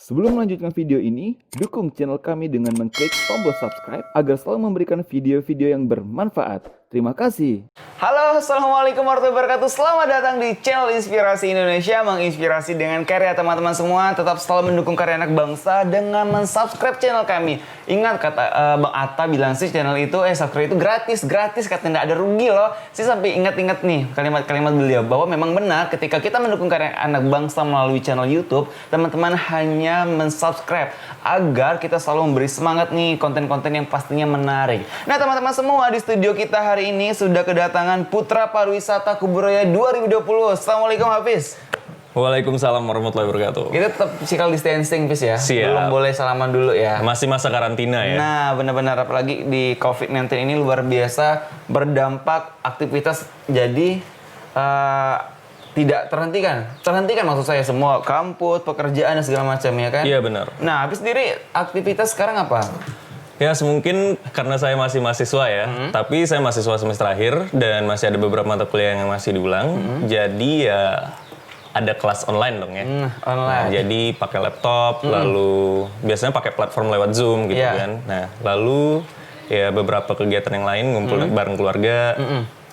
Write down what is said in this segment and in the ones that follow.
Sebelum melanjutkan video ini, dukung channel kami dengan mengklik tombol subscribe agar selalu memberikan video-video yang bermanfaat. Terima kasih. Halo, assalamualaikum warahmatullahi wabarakatuh. Selamat datang di channel Inspirasi Indonesia, menginspirasi dengan karya teman-teman semua. Tetap selalu mendukung karya anak bangsa dengan mensubscribe channel kami. Ingat kata Bang Atta bilang sih channel itu subscribe itu gratis katanya, nggak ada rugi loh. Sih sampai ingat-ingat nih kalimat-kalimat beliau bahwa memang benar ketika kita mendukung karya anak bangsa melalui channel YouTube, teman-teman hanya mensubscribe agar kita selalu memberi semangat nih konten-konten yang pastinya menarik. Nah teman-teman semua, di studio kita hari ini sudah kedatangan Putra Pariwisata Kuburaya 2020. Assalamualaikum Hafiz. Waalaikumsalam warahmatullahi wabarakatuh. Kita tetap physical distancing, Hafiz ya. Siap. Belum boleh salaman dulu ya. Masih masa karantina ya. Nah, benar-benar apalagi di COVID-19 ini luar biasa berdampak aktivitas, jadi tidak terhentikan maksud saya, semua kampus, pekerjaan dan segala macam ya kan. Iya benar. Nah, habis sendiri aktivitas sekarang apa? Ya mungkin karena saya masih mahasiswa ya, tapi saya mahasiswa semester akhir dan masih ada beberapa mata kuliah yang masih diulang. Jadi ya ada kelas online dong ya. Online. Nah, jadi pakai laptop, lalu biasanya pakai platform lewat Zoom gitu kan. Nah, lalu ya beberapa kegiatan yang lain ngumpul bareng keluarga.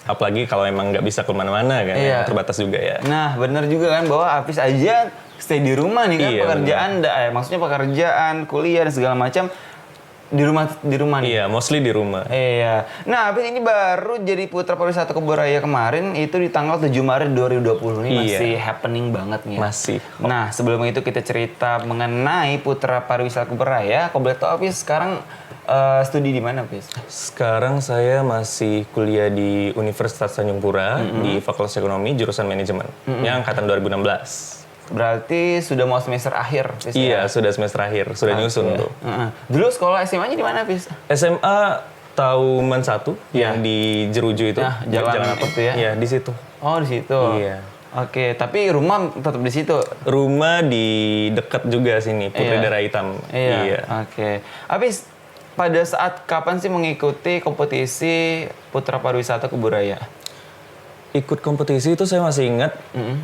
Apalagi kalau emang nggak bisa kemana-mana kan, terbatas juga ya. Nah, benar juga kan bahwa Hafiz aja stay di rumah nih kan, Iya, pekerjaan, maksudnya pekerjaan, kuliah dan segala macam di rumah nih. Iya, mostly di rumah. Iya. Nah, Hafiz ini baru jadi Putra Pariwisata Kuburaya kemarin itu di tanggal 7 Maret 2020 ini masih happening banget nih. Ya? Masih. Nah, sebelum itu kita cerita mengenai Putra Pariwisata Kuburaya. Kalau boleh tahu Hafiz sekarang studi di mana, Hafiz? Sekarang saya masih kuliah di Universitas Tanjung Pura di Fakultas Ekonomi jurusan Manajemen yang angkatan 2016. Berarti sudah mau semester akhir, Hafiz, Iya, ya? sudah semester akhir, sudah nyusun tuh. Dulu sekolah SMA-nya di mana, Hafiz? SMA Tauman 1 yang di Jeruju itu. Nah, jalan apa tuh ya? Iya, di situ. Oh, di situ. Iya. Oke, tapi rumah tetap di situ. Rumah di dekat juga sini, Putri Darah Hitam. Iya. Oke. Habis pada saat kapan sih mengikuti kompetisi Putra Pariwisata Kuburaya? Ikut kompetisi itu saya masih ingat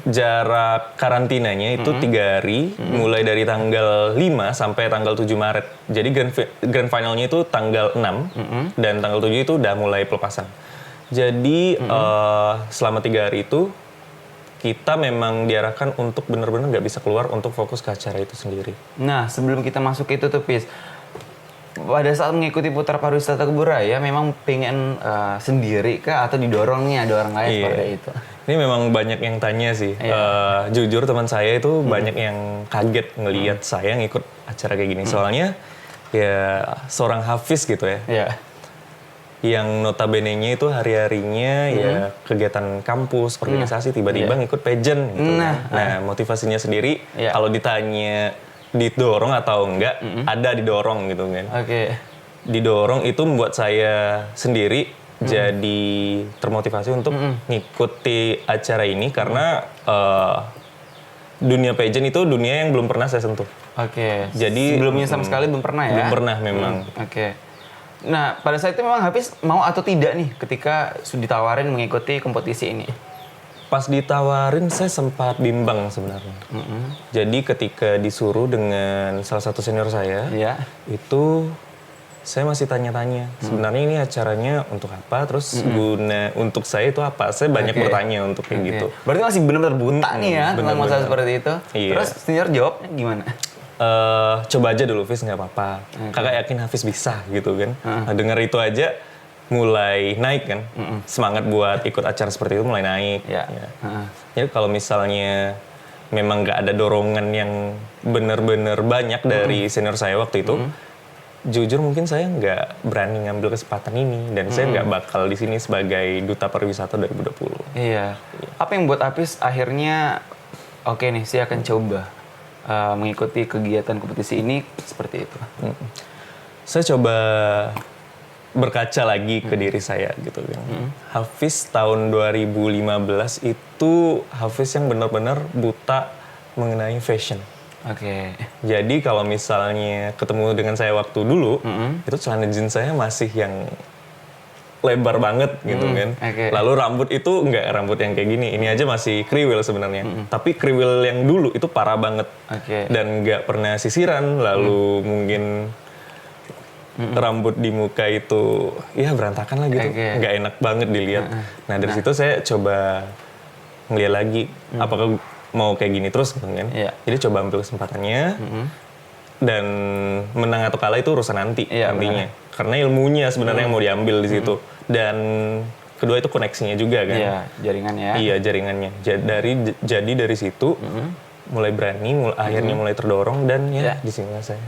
jarak karantinanya itu 3 hari, mulai dari tanggal 5 sampai tanggal 7 Maret. Jadi grand finalnya itu tanggal 6 dan tanggal 7 itu udah mulai pelepasan. Jadi selama 3 hari itu kita memang diarahkan untuk benar-benar nggak bisa keluar untuk fokus ke acara itu sendiri. Nah, sebelum kita masuk itu tuh, Pis, pada saat mengikuti Putra Pariwisata Kuburaya memang pengen sendiri kah atau didorong nih ada orang lain seperti itu? Ini memang banyak yang tanya sih. Jujur teman saya itu banyak yang kaget ngelihat saya ngikut acara kayak gini. Soalnya ya seorang Hafiz gitu ya. Iya. Yang notabene-nya itu hari-harinya ya kegiatan kampus, organisasi, tiba-tiba ngikut pageant gitu. Nah, motivasinya sendiri kalau ditanya didorong atau enggak, ada didorong gitu kan. Oke. Didorong itu membuat saya sendiri jadi termotivasi untuk ngikuti acara ini karena dunia pageant itu dunia yang belum pernah saya sentuh. Oke. Jadi sebelumnya sama sekali belum pernah ya? Belum pernah memang. Oke. Nah, pada saat itu memang Hafiz mau atau tidak nih ketika sudah ditawarin mengikuti kompetisi ini? Pas ditawarin saya sempat bimbang sebenarnya. Jadi ketika disuruh dengan salah satu senior saya, itu saya masih tanya-tanya. Sebenarnya ini acaranya untuk apa? Terus guna untuk saya itu apa? Saya banyak bertanya untuk kayak gitu. Berarti masih benar-benar buta nih ya tentang masalah seperti itu. Iya. Terus senior jawabnya gimana? Coba aja dulu, Hafiz, nggak apa-apa. Kakak yakin Hafiz bisa gitu kan. Nah, dengar itu aja mulai naik kan, semangat buat ikut acara seperti itu mulai naik. Ya. Jadi kalau misalnya memang nggak ada dorongan yang benar-benar banyak dari senior saya waktu itu, jujur mungkin saya nggak berani ngambil kesempatan ini dan saya nggak bakal di sini sebagai Duta Pariwisata 2020. Iya. Apa yang buat Apis akhirnya oke nih, saya akan coba mengikuti kegiatan kompetisi ini seperti itu? Saya coba berkaca lagi ke diri saya gitu kan. Hafiz tahun 2015 itu Hafiz yang benar-benar buta mengenai fashion. Oke. Jadi kalau misalnya ketemu dengan saya waktu dulu, itu celana jeans saya masih yang lebar banget gitu kan. Oke. Lalu rambut itu nggak rambut yang kayak gini. Ini aja masih kriwil sebenarnya. Tapi kriwil yang dulu itu parah banget. Oke. Dan nggak pernah sisiran. Lalu mungkin rambut di muka itu ya berantakan lah gitu. Oke. Nggak enak banget dilihat. Nah dari situ saya coba ngeliat lagi apakah mau kayak gini terus gitu kan. Iya. Jadi coba ambil kesempatannya. Dan menang atau kalah itu urusan nanti Iya, nantinya. Karena ilmunya sebenarnya yang mau diambil di situ. Dan kedua itu koneksinya juga kan. Iya, jaringannya. Iya, jaringannya. Jadi dari situ mulai berani, akhirnya mulai terdorong dan ya di sini saya.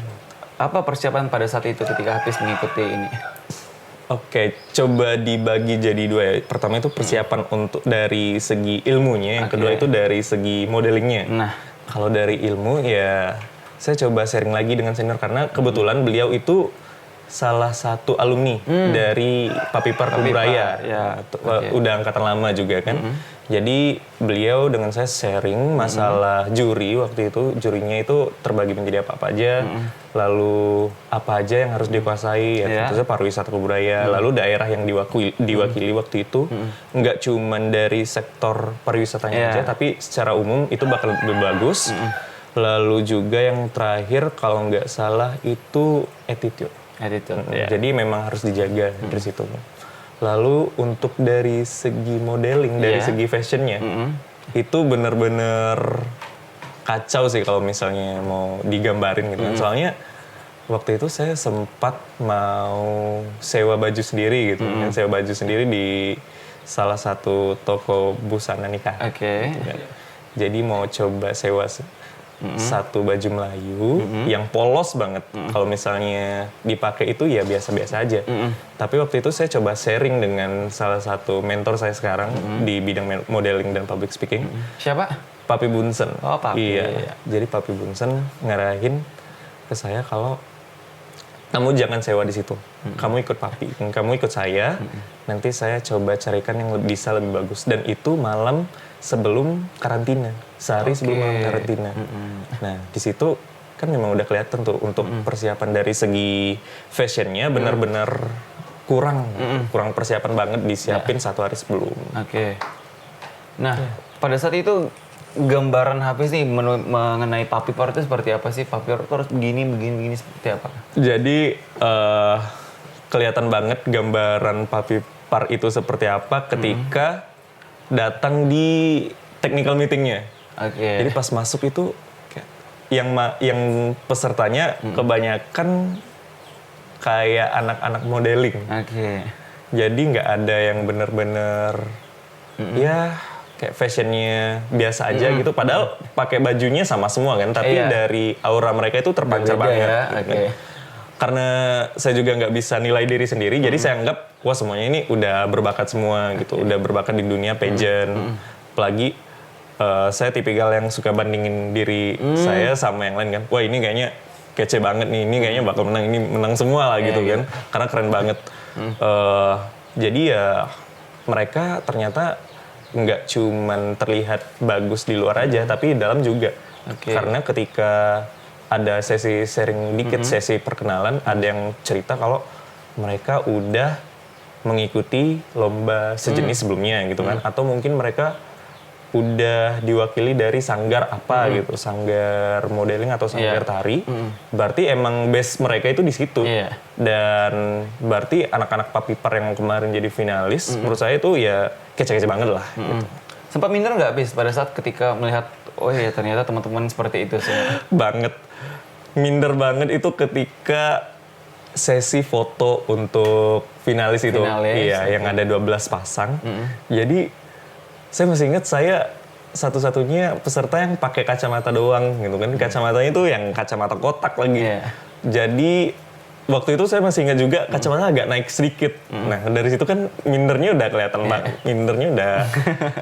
Apa persiapan pada saat itu ketika Hafiz mengikuti ini? Oke, coba dibagi jadi dua ya. Pertama itu persiapan untuk dari segi ilmunya, yang kedua itu dari segi modelingnya. Nah, Kalau dari ilmu ya saya coba sharing lagi dengan senior karena kebetulan beliau itu salah satu alumni dari Papipar Kuburaya. ya. Udah angkatan lama juga kan. Jadi beliau dengan saya sharing masalah juri waktu itu. Jurinya itu terbagi menjadi apa-apa aja. Lalu apa aja yang harus dikuasai. Ya, tentu saja pariwisata kebudayaan. Lalu daerah yang diwakili waktu itu. Nggak cuman dari sektor pariwisatanya aja. Tapi secara umum itu bakal lebih bagus. Lalu juga yang terakhir kalau nggak salah itu attitude. ya. Jadi memang harus dijaga dari situ. Lalu untuk dari segi modeling, dari segi fashionnya, itu bener-bener kacau sih kalau misalnya mau digambarin gitu kan. Soalnya waktu itu saya sempat mau sewa baju sendiri gitu kan. Sewa baju sendiri di salah satu toko busana nikah. Oke. Gitu kan. Jadi mau coba sewa satu baju Melayu yang polos banget. Kalau misalnya dipakai itu ya biasa-biasa aja. Tapi waktu itu saya coba sharing dengan salah satu mentor saya sekarang di bidang modeling dan public speaking. Siapa? Papi Bunsen. Oh, Papi. Iya. Jadi Papi Bunsen ngarahin ke saya kalau kamu jangan sewa di situ. Kamu ikut Papi, kamu ikut saya. Nanti saya coba carikan yang bisa lebih bagus. Dan itu malam sebelum karantina, sehari sebelum malam karantina. Nah di situ kan memang udah kelihatan tuh untuk persiapan dari segi fashionnya benar-benar kurang persiapan banget disiapin satu hari sebelum. Oke. Nah, pada saat itu gambaran Hafiz nih mengenai Papipar itu seperti apa sih? Papipar itu harus begini seperti apa? Jadi kelihatan banget gambaran Papipar itu seperti apa ketika datang di technical meetingnya. Oke. Jadi pas masuk itu yang pesertanya kebanyakan kayak anak-anak modeling. Oke. Jadi nggak ada yang bener-bener ya kayak fashionnya biasa aja gitu. Padahal pakai bajunya sama semua kan. Tapi dari aura mereka itu terpancar Berbeda banget. ya, gitu. oke. Karena saya juga nggak bisa nilai diri sendiri, jadi saya anggap wah semuanya ini udah berbakat semua gitu, udah berbakat di dunia pageant. Apalagi saya tipikal yang suka bandingin diri saya sama yang lain kan. Wah ini kayaknya kece banget nih, ini kayaknya bakal menang, ini menang semua lah gitu kan. Karena keren banget. Jadi ya mereka ternyata nggak cuman terlihat bagus di luar aja, tapi di dalam juga. Karena ketika ada sesi sharing dikit, sesi perkenalan, ada yang cerita kalau mereka udah mengikuti lomba sejenis sebelumnya gitu kan. Atau mungkin mereka udah diwakili dari sanggar apa gitu, sanggar modeling atau sanggar tari. Berarti emang base mereka itu di situ. Dan berarti anak-anak Papipar yang kemarin jadi finalis, menurut saya itu ya kece-kece banget lah gitu. Sempat minder nggak, Bis, pada saat ketika melihat, oh ya ternyata teman-teman seperti itu sih? Banget. Minder banget itu ketika sesi foto untuk finalis itu. Iya, yang ada 12 pasang. Jadi saya masih ingat saya satu-satunya peserta yang pakai kacamata doang gitu kan. Kacamatanya itu yang kacamata kotak lagi. Jadi waktu itu saya masih ingat juga kacamata agak naik sedikit. Nah dari situ kan mindernya udah kelihatan banget. Mindernya udah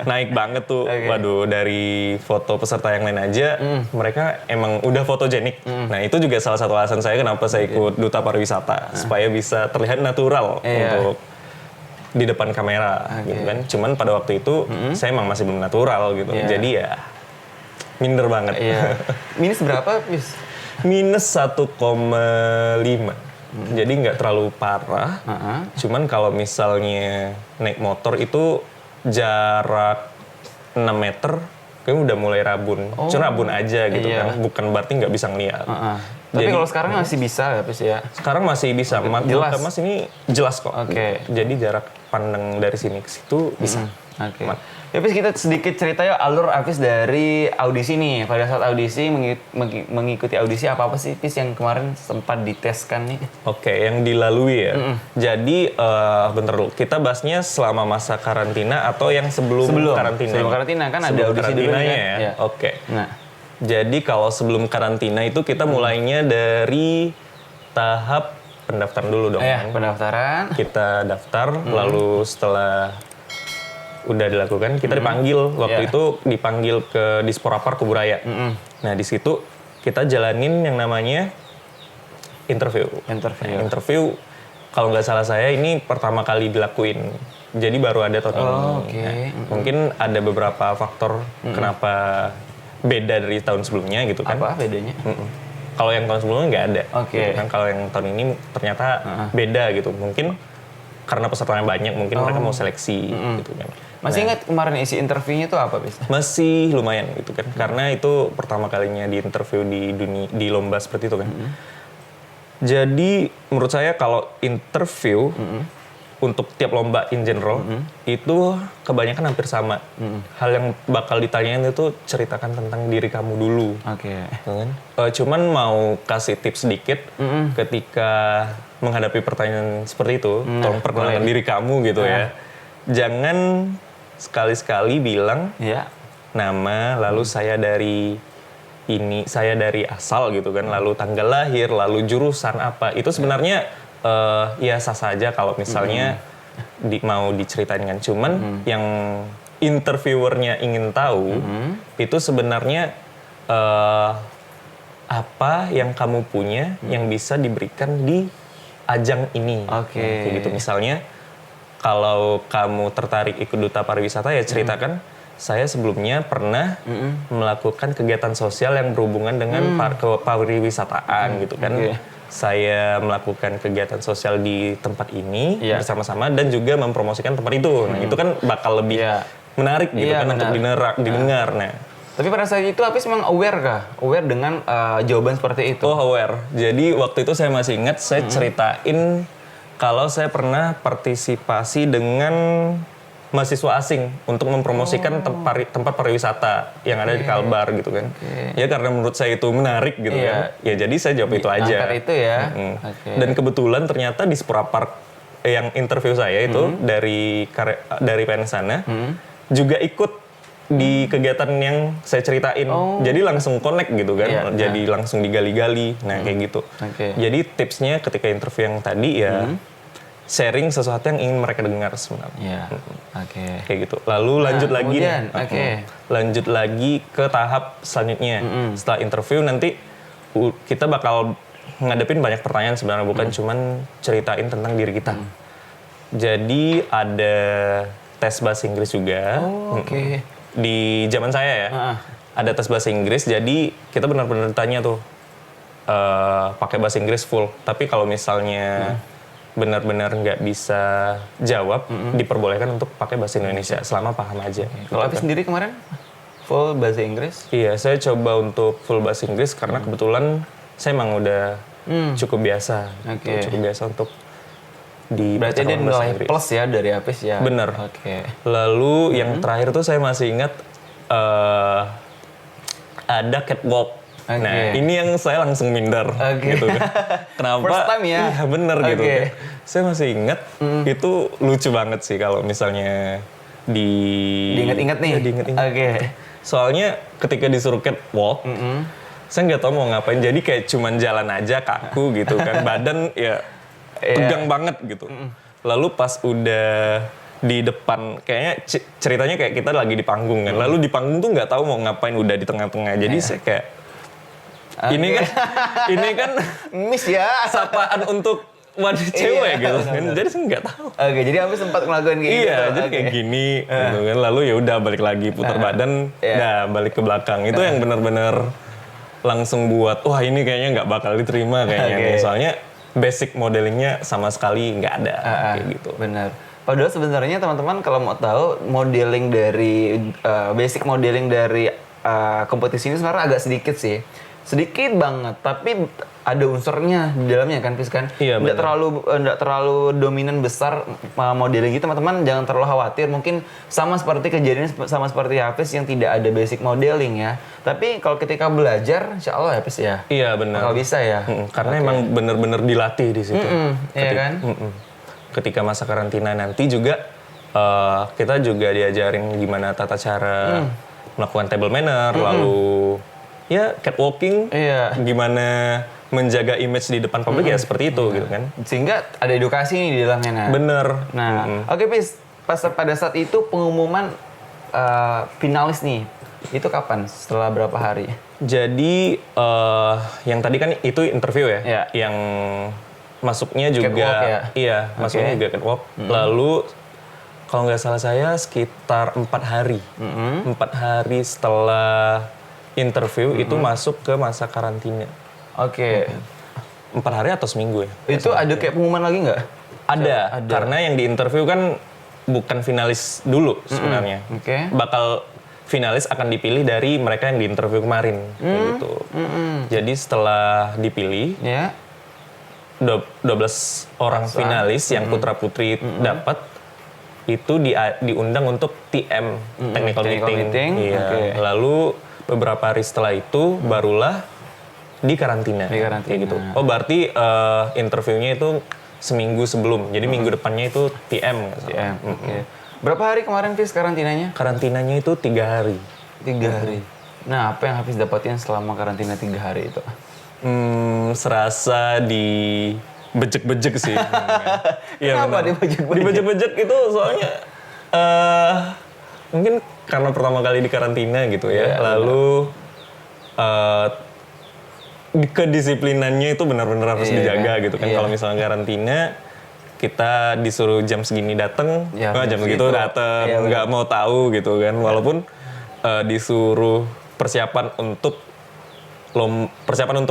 naik banget tuh. Waduh dari foto peserta yang lain aja mereka emang udah fotogenik. Nah itu juga salah satu alasan saya kenapa saya ikut Duta Pariwisata. Supaya bisa terlihat natural untuk di depan kamera gitu kan. Cuman pada waktu itu saya emang masih belum natural gitu. Jadi ya minder banget. Minus berapa, Bis? Minus 1,5. Jadi nggak terlalu parah. Cuman kalau misalnya naik motor itu jarak 6 meter kayaknya udah mulai rabun. Cuma rabun aja gitu iya. kan. Bukan berarti nggak bisa ngeliat. Tapi Jadi, kalau sekarang masih bisa ya, Pis ya? sekarang masih bisa. Jelas. Mas ini jelas kok. Oke. Jadi jarak pandang dari sini ke situ bisa. Oke. Ya, Pis, kita sedikit cerita ya alur Apis dari audisi nih. Pada saat audisi, mengikuti audisi apa sih, Pis, yang kemarin sempat diteskan nih? Oke, yang dilalui ya. Jadi, bentar dulu. Kita bahasnya selama masa karantina atau yang sebelum karantina? Sebelum karantina kan ada Sebelum audisi dulu karantinanya kan? ya? Ya. Oke. Nah, Jadi kalau sebelum karantina itu kita mulainya dari tahap pendaftaran dulu dong. pendaftaran. Kita daftar, lalu setelah udah dilakukan, kita dipanggil. Waktu itu dipanggil ke Disporapar Kuburaya. Nah, di situ kita jalanin yang namanya interview. Nah, interview, kalau nggak salah saya ini pertama kali dilakuin. Jadi baru ada tahun ini. Oke. Nah, mungkin ada beberapa faktor kenapa beda dari tahun sebelumnya gitu kan. Apa bedanya? Kalau yang tahun sebelumnya nggak ada. Oke. Gitu kan. Kalau yang tahun ini ternyata beda gitu. Mungkin karena pesertanya banyak, mungkin mereka mau seleksi gitu kan. Masih ingat kemarin isi interviewnya itu apa, Pis? Masih lumayan gitu kan. Karena itu pertama kalinya di interview di lomba seperti itu kan. Jadi menurut saya kalau interview untuk tiap lomba in general itu kebanyakan hampir sama. Hal yang bakal ditanyain itu ceritakan tentang diri kamu dulu. Oke. Kan? Cuman mau kasih tips sedikit ketika menghadapi pertanyaan seperti itu, tolong perkenalkan diri kamu gitu ya. Jangan sekali-sekali bilang nama, lalu saya dari ini, saya dari asal gitu kan, lalu tanggal lahir, lalu jurusan apa. Itu sebenarnya ya sah saja kalau misalnya mau diceritain kan. Cuman yang interviewernya ingin tahu itu sebenarnya apa yang kamu punya yang bisa diberikan di ajang ini. Oke. Kayak gitu. Misalnya kalau kamu tertarik ikut Duta Pariwisata ya ceritakan saya sebelumnya pernah melakukan kegiatan sosial yang berhubungan dengan pariwisataan gitu kan. Saya melakukan kegiatan sosial di tempat ini bersama-sama dan juga mempromosikan tempat itu. Nah, itu kan bakal lebih menarik gitu kan untuk didengar. Nah, tapi pada saat itu Apis memang aware kah? Aware dengan jawaban seperti itu? Oh, aware. Jadi waktu itu saya masih ingat saya ceritain kalau saya pernah partisipasi dengan mahasiswa asing untuk mempromosikan tempat pariwisata yang ada di Kalbar gitu kan. Ya karena menurut saya itu menarik gitu kan. Ya jadi saya jawab itu aja. Angkat itu ya. Dan kebetulan ternyata di Sporapar yang interview saya itu dari PNS sana juga ikut di kegiatan yang saya ceritain. Jadi langsung connect gitu kan. Jadi langsung digali-gali. Nah, kayak gitu. Jadi tipsnya ketika interview yang tadi ya sharing sesuatu yang ingin mereka dengar sebenarnya. Kayak gitu. Lalu lanjut lagi lanjut lagi ke tahap selanjutnya. Setelah interview nanti kita bakal ngadepin banyak pertanyaan sebenarnya, bukan cuman ceritain tentang diri kita. Jadi ada tes bahasa Inggris juga. Di zaman saya ya. Ada tes bahasa Inggris, jadi kita benar-benar ditanya tuh pakai bahasa Inggris full. Tapi kalau misalnya benar-benar nggak bisa jawab, diperbolehkan untuk pakai bahasa Indonesia selama paham aja. Kalau Apis sendiri kemarin full bahasa Inggris? Iya, saya coba untuk full bahasa Inggris karena kebetulan saya emang udah cukup biasa. Cukup biasa untuk di berarti dia nilai plus ya dari Apis ya? Bener. Lalu yang terakhir tuh saya masih ingat ada catwalk. Nah, ini yang saya langsung minder gitu kan. Kenapa? First time ya? Iya, bener gitu kan. Saya masih ingat itu lucu banget sih kalau misalnya diingat-ingat nih. Ya, diingat-ingat. Soalnya ketika disuruh catwalk, saya nggak tahu mau ngapain. Jadi kayak cuman jalan aja kaku gitu kan. Badan ya tegang banget gitu. Lalu pas udah di depan, kayaknya ceritanya kayak kita lagi di panggung kan. Lalu di panggung tuh nggak tahu mau ngapain, udah di tengah-tengah. Jadi saya kayak ini kan miss ya, sapaan untuk wanita cewek gitu kan. Jadi saya nggak tahu. Jadi Apis sempat ngelakuin kayak gitu. Iya, jadi kayak gini gitu kan. Lalu ya udah balik lagi putar badan, balik ke belakang. Itu yang benar-benar langsung buat wah ini kayaknya nggak bakal diterima kayaknya. Soalnya basic modelingnya sama sekali nggak ada kayak gitu. Benar. Padahal sebenarnya teman-teman kalau mau tahu modeling dari basic modeling dari kompetisi ini sebenarnya agak sedikit sih. Sedikit banget, tapi ada unsurnya di dalamnya kan, Fis kan? Iya, Nggak terlalu dominan besar modeling gitu, teman-teman jangan terlalu khawatir. Mungkin sama seperti kejadian sama seperti Hafiz yang tidak ada basic modeling ya. Tapi kalau ketika belajar, insya Allah Hafiz ya. Iya benar. Kalau bisa ya. Karena emang bener-bener dilatih di situ. Iya kan? Ketika masa karantina nanti juga kita juga diajarin gimana tata cara melakukan table manner, lalu ya catwalking, gimana menjaga image di depan publik ya seperti itu gitu kan. Sehingga ada edukasi nih di dalamnya. Nah. Bener. Nah, oke Pis, pada saat itu pengumuman finalis nih, itu kapan? Setelah berapa hari? Jadi yang tadi kan itu interview ya, Iya. yang masuknya juga, Catwalk ya? iya masuknya juga catwalk. Lalu kalau nggak salah saya sekitar 4 hari, 4 hari setelah interview itu masuk ke masa karantina. Oke. 4 hari atau seminggu ya? Itu ada kayak pengumuman lagi nggak? Ada, karena yang di interview kan bukan finalis dulu sebenarnya. Oke. Bakal finalis akan dipilih dari mereka yang di interview kemarin, kayak gitu. Jadi setelah dipilih, Ya. 12 orang finalis yang putra putri dapat itu diundang untuk TM, technical meeting. Iya. Oke. Lalu beberapa hari setelah itu barulah di karantina. Kayak gitu. Oh berarti interviewnya itu seminggu sebelum. Jadi minggu depannya itu TM. TM. Oke. Berapa hari kemarin Fis karantinanya? Karantinanya itu 3 hari. 3 hari. Nah, apa yang Hafiz dapatin selama karantina 3 hari itu? Serasa di bejek-bejek sih. Iya, Kenapa benar. dibejek-bejek? Dibejek-bejek itu soalnya mungkin karena pertama kali di karantina gitu ya. Iya, lalu kedisiplinannya itu benar-benar harus dijaga gitu kan. Iya. Kalau misalnya karantina kita disuruh jam segini datang, Ya, jam segitu datang, iya, nggak mau tahu gitu kan. Walaupun disuruh persiapan untuk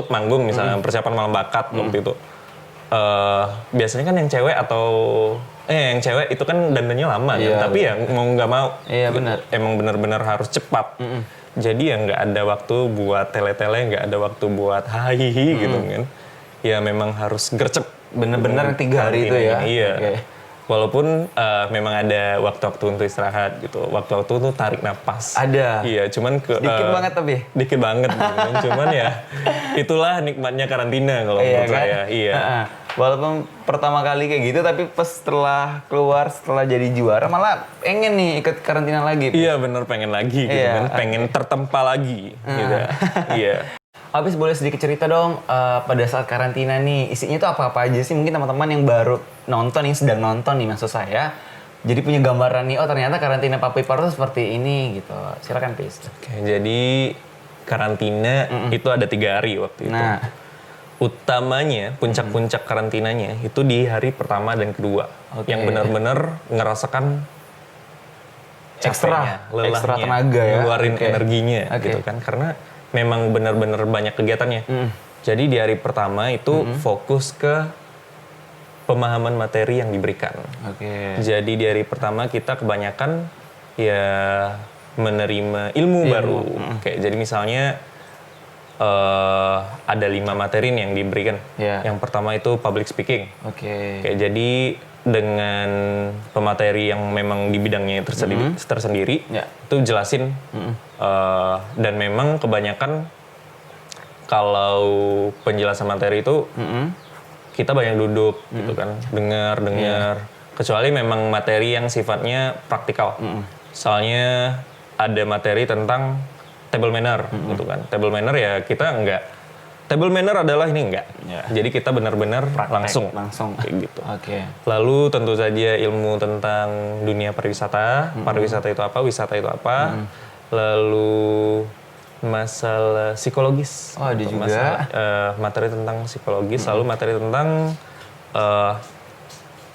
manggung misalnya, persiapan malam bakat waktu itu. Biasanya kan yang cewek yang cewek itu kan dandannya lama Iya, kan, tapi ya mau nggak mau, Iya, benar. emang benar-benar harus cepat. Jadi ya nggak ada waktu buat tele-tele, nggak ada waktu buat hahihi gitu kan. Ya memang harus gercep. Bener-bener 3 hari itu ya? Iya. Oke. Walaupun memang ada waktu-waktu untuk istirahat gitu. Waktu-waktu tuh tarik napas. Ada? Iya, cuman Dikit banget tapi? Dikit banget gitu kan. Cuman ya itulah nikmatnya karantina kalau menurut kan? saya. Iya. Walaupun pertama kali kayak gitu, tapi pas setelah keluar, setelah jadi juara, malah pengen nih ikut karantina lagi. Iya bener, pengen lagi gitu Iya, kan. Pengen tertempa lagi gitu. Iya. Habis boleh sedikit cerita dong pada saat karantina nih, isinya tuh apa-apa aja sih? Mungkin teman-teman yang baru nonton, yang sedang nonton nih maksud saya, jadi punya gambaran nih, oh ternyata karantina Papi Par tuh seperti ini gitu. Silakan Pis. Oke, jadi karantina itu ada 3 hari waktu itu. Nah, Utamanya, puncak-puncak karantinanya itu di hari pertama dan kedua. Oke. Yang benar-benar ngerasakan Ekstra lelahnya, tenaga ya. ngeluarin Oke. energinya Oke. gitu kan. Karena memang benar-benar banyak kegiatannya. Jadi di hari pertama itu fokus ke pemahaman materi yang diberikan. oke. Jadi di hari pertama kita kebanyakan ya menerima ilmu baru. Kayak jadi misalnya ada 5 materi nih yang diberikan. Iya. Yang pertama itu public speaking. Oke. Kayak jadi dengan pemateri yang memang di bidangnya tersendiri, Ya. itu jelasin. Dan memang kebanyakan kalau penjelasan materi itu kita banyak duduk gitu kan, dengar. Kecuali memang materi yang sifatnya praktikal. Soalnya ada materi tentang table manner gitu kan. Table manner ya kita enggak. Table manner adalah ini enggak. Ya. Jadi kita benar-benar langsung kayak gitu. Oke. Lalu tentu saja ilmu tentang dunia pariwisata. Pariwisata itu apa, wisata itu apa. Lalu masalah psikologis. Oh, ada juga. Materi tentang psikologis, lalu materi tentang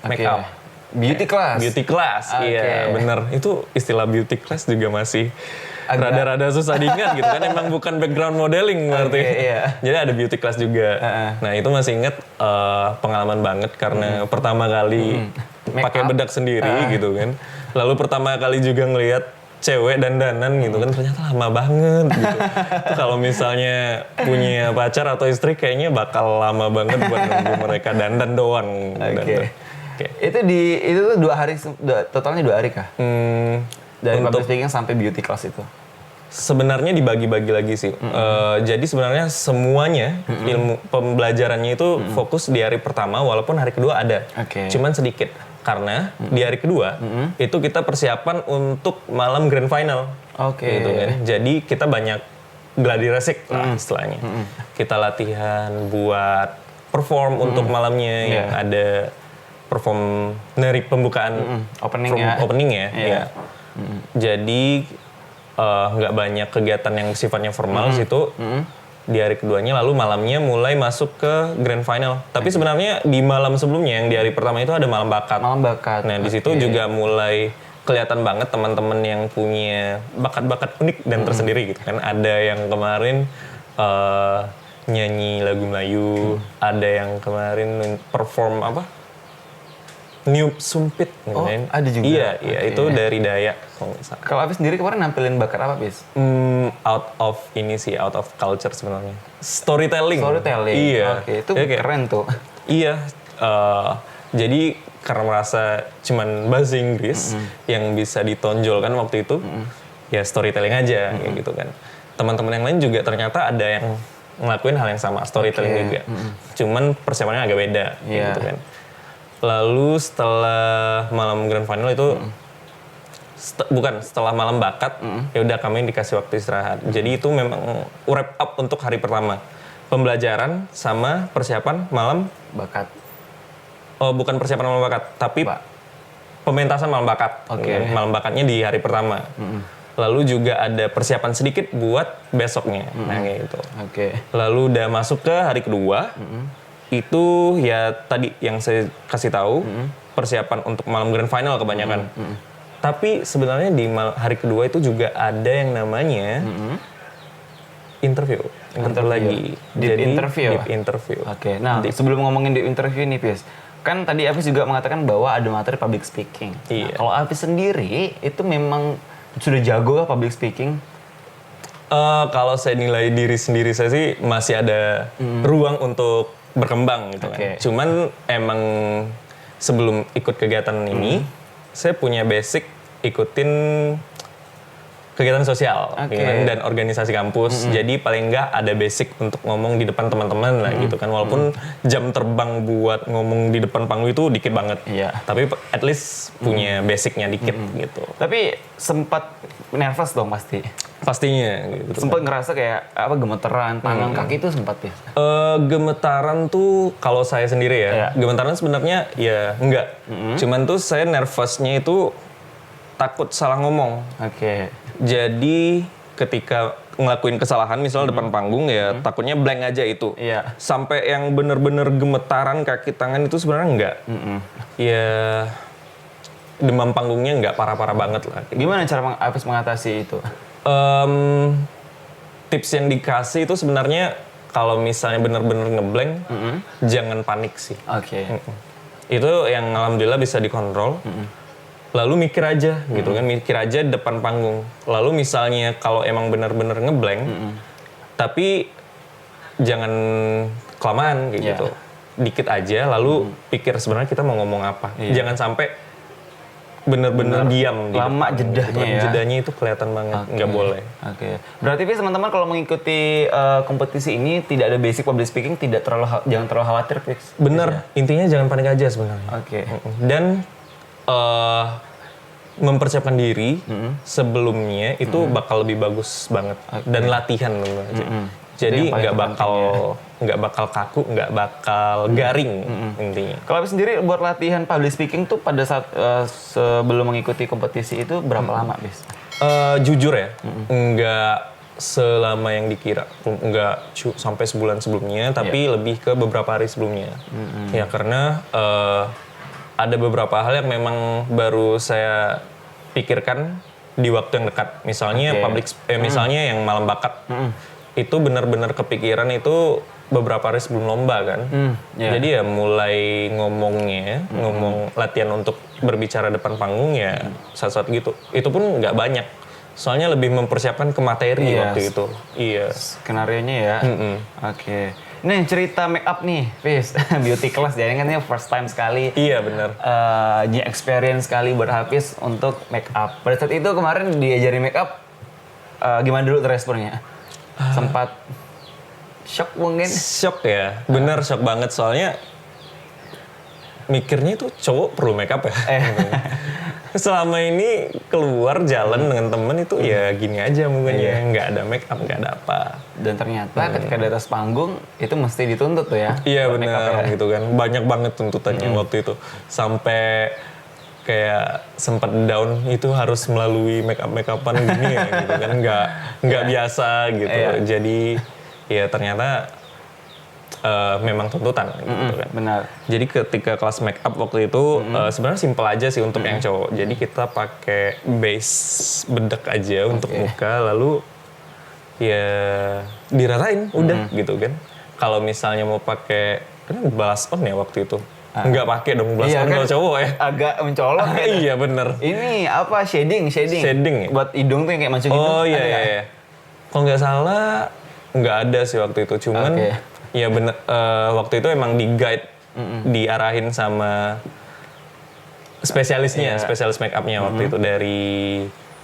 make up. Beauty class. Beauty class, Oke. iya bener. Itu istilah beauty class juga masih rada-rada susah diingat gitu kan. Emang bukan background modeling berarti. Iya. Jadi ada beauty class juga. Nah itu masih inget pengalaman banget karena pertama kali pakai bedak sendiri gitu kan. Lalu pertama kali juga ngelihat cewek dandanan gitu kan, ternyata lama banget gitu. Itu kalau misalnya punya pacar atau istri kayaknya bakal lama banget buat nunggu mereka dandan doang. Oke. Itu tuh 2 hari, totalnya 2 hari kah? Dari public speaking sampai beauty class itu? Sebenarnya dibagi-bagi lagi sih. Jadi sebenarnya semuanya ilmu pembelajarannya itu fokus di hari pertama, walaupun hari kedua ada. Cuman sedikit. Karena di hari kedua itu kita persiapan untuk malam grand final. Gitu kan. Jadi kita banyak gladi resik lah istilahnya. Kita latihan buat perform untuk malamnya yang ada perform dari pembukaan opening ya. Jadi nggak banyak kegiatan yang sifatnya formal situ. Di hari keduanya, lalu malamnya mulai masuk ke grand final. Tapi sebenarnya di malam sebelumnya yang di hari pertama itu ada malam bakat. Nah di situ juga mulai kelihatan banget teman-teman yang punya bakat-bakat unik dan tersendiri gitu kan. Ada yang kemarin nyanyi lagu Melayu, ada yang kemarin perform niup sumpit. Ada juga? Iya, itu dari Dayak. Kalau Hafiz sendiri kemarin nampilin bakat apa, Hafiz? Out of culture sebenarnya. Storytelling. Iya. Itu keren tuh. Iya. Jadi karena merasa cuman bahasa Inggris yang bisa ditonjolkan waktu itu, ya storytelling aja gitu kan. Teman-teman yang lain juga ternyata ada yang ngelakuin hal yang sama, storytelling juga. Cuman persiapannya agak beda gitu kan. Lalu setelah malam grand final itu setelah malam bakat, ya udah kami dikasih waktu istirahat. Jadi itu memang wrap up untuk hari pertama. Pembelajaran sama persiapan malam bakat. Oh, bukan persiapan malam bakat, tapi pementasan malam bakat. Malam bakatnya di hari pertama. Lalu juga ada persiapan sedikit buat besoknya. Nah gitu. Lalu udah masuk ke hari kedua. Itu ya tadi yang saya kasih tahu persiapan untuk malam grand final kebanyakan. Tapi sebenarnya di hari kedua itu juga ada yang namanya interview lagi. Deep interview. Nah, sebelum ngomongin deep interview nih, Pis, kan tadi Hafiz juga mengatakan bahwa ada materi public speaking. Nah, kalau Hafiz sendiri itu memang sudah jago kah public speaking? Kalau saya nilai diri sendiri saya sih masih ada ruang untuk berkembang gitu kan. Cuman emang sebelum ikut kegiatan ini saya punya basic ikutin kegiatan sosial gitu kan, dan organisasi kampus. Jadi paling nggak ada basic untuk ngomong di depan teman-teman lah gitu kan. Walaupun jam terbang buat ngomong di depan panggung itu dikit banget. Tapi at least punya basicnya dikit gitu. Tapi sempat nervous dong pasti. Pastinya gitu. Sempat ngerasa kayak apa gemeteran tangan kaki itu sempat ya? Gemetaran tuh kalau saya sendiri ya. Gemetaran sebenarnya ya enggak. Cuman tuh saya nervousnya itu takut salah ngomong. Jadi ketika ngelakuin kesalahan misalnya depan panggung ya takutnya blank aja itu. Sampai yang bener-bener gemetaran kaki tangan itu sebenarnya enggak. Ya demam panggungnya enggak parah-parah banget lah. Gimana cara Hafiz mengatasi itu? Tips yang dikasih itu sebenarnya kalau misalnya bener-bener ngeblank jangan panik sih. Itu yang alhamdulillah bisa dikontrol. Lalu mikir aja gitu kan, mikir aja depan panggung. Lalu misalnya kalau emang benar-benar ngeblank, tapi jangan kelamaan gitu. Dikit aja, lalu pikir sebenarnya kita mau ngomong apa. Jangan sampai benar-benar diam. Lama jedahnya ya. Jedahnya itu kelihatan banget, nggak boleh. Berarti teman-teman kalau mengikuti kompetisi ini tidak ada basic public speaking, jangan terlalu khawatir, Fix. Bener, intinya jangan panik aja sebenarnya. Dan mempersiapkan diri sebelumnya itu bakal lebih bagus banget dan latihan aja. Jadi nggak bakal kaku, nggak bakal garing intinya. Kalau Hafiz sendiri buat latihan public speaking tuh pada saat sebelum mengikuti kompetisi itu berapa lama, Bis? Jujur ya, nggak selama yang dikira, nggak sampai sebulan sebelumnya, tapi lebih ke beberapa hari sebelumnya. Ya karena ada beberapa hal yang memang baru saya pikirkan di waktu yang dekat. Misalnya misalnya yang malam bakat. Itu benar-benar kepikiran itu beberapa hari sebelum lomba kan. Jadi ya mulai ngomong latihan untuk berbicara depan panggung ya saat-saat gitu. Itu pun nggak banyak. Soalnya lebih mempersiapkan ke materi waktu itu. Iya. Skenarionya ya. Oke. Ini cerita make up nih, Fis. Beauty class, jadi kan ini first time sekali. Iya benar. New experience sekali buat Hafiz untuk make up. Pada saat itu kemarin diajari make up, gimana dulu responnya? Sempat shock mungkin? Shock ya, bener shock banget soalnya mikirnya itu cowok perlu make up ya. Selama ini keluar jalan dengan temen itu ya gini aja mukanya, nggak ada make up, nggak ada apa. Dan ternyata ketika di atas panggung itu mesti dituntut tuh ya? Iya benar gitu kan, banyak banget tuntutannya waktu itu. Sampai kayak sempat down itu harus melalui make upan gini ya gitu kan, nggak biasa gitu. Jadi ya ternyata memang tuntutan gitu kan. Benar. Jadi ketika kelas make up waktu itu sebenarnya simpel aja sih untuk yang cowok. Jadi kita pakai base bedak aja untuk muka, lalu ya diratain udah gitu kan. Kalau misalnya mau pakai kan blush on ya waktu itu. Nggak pakai dong blush on kalau cowok ya. Agak mencolok ya. Iya bener. Ini apa shading? Shading ya? Buat hidung tuh yang kayak macam gitu. Oh iya. Kalau nggak salah nggak ada sih waktu itu. Cuman ya bener, waktu itu emang di guide, diarahin sama spesialisnya, spesialis make upnya waktu itu dari